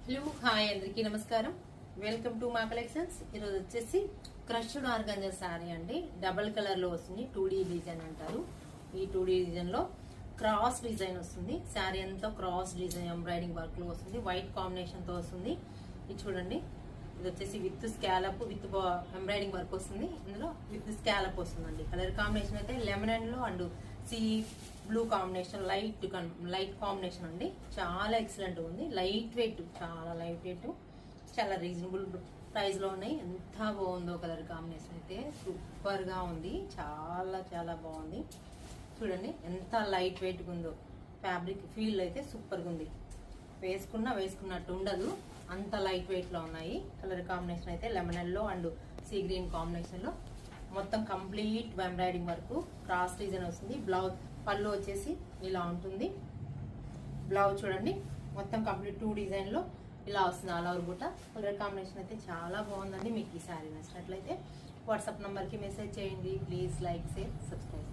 Hello hi అందరికీ నమస్కారం. Welcome to మా కలెక్షన్స్. ఈరోజు వచ్చేసి క్రష్డ్ ఆర్గంజా శారీ అండి. డబల్ కలర్ లో వస్తుంది. 2D డిజైన్ అంటారు. ఈ 2D డిజైన్ లో క్రాస్ డిజైన్ వస్తుంది. శారీ అంతా క్రాస్ డిజైన్ ఎంబ్రాయిడింగ్ వర్క్ లో వస్తుంది. వైట్ కాంబినేషన్ తో వస్తుంది. ఇది చూడండి, ఇది వచ్చేసి with scallop with embroidering work వస్తుంది. ఇందులో విత్ స్కాలప్ వస్తుందండి. కలర్ కాంబినేషన్ అయితే లెమన్ లో and sea blue combination, light combination అండి. చాలా ఎక్సలెంట్ ఉంది. లైట్ వెయిట్, చాలా లైట్ వెయిట్, చాలా రీజనబుల్ ప్రైస్ లో ఉన్నాయి. ఎంత బాగుందో కలర్ కాంబినేషన్ అయితే సూపర్ గా ఉంది. చాలా చాలా బాగుంది. చూడండి ఎంత లైట్ వెయిట్ ఉందో. ఫ్యాబ్రిక్ ఫీల్ అయితే సూపర్ గా ఉంది. వేసుకున్నట్టు ఉండదు, అంత లైట్ వెయిట్ లో ఉన్నాయి. కలర్ కాంబినేషన్ అయితే lemon yellow and sea green combination లో మొత్తం complete embroidering work, cross design వస్తుంది. బ్లౌజ్ పళ్ళు వచ్చేసి ఇలా ఉంటుంది. బ్లౌజ్ చూడండి మొత్తం కంప్లీట్ 2 డిజైన్ లో ఇలా వస్తుంది. ఆల్ ఓవర్ బుట్ట. కలర్ కాంబినేషన్ అయితే చాలా బాగుందండి. మీకు ఈ శారీ నచ్చినట్లయితే వాట్సాప్ నంబర్ కి మెసేజ్ చేయండి. Please like, share, subscribe.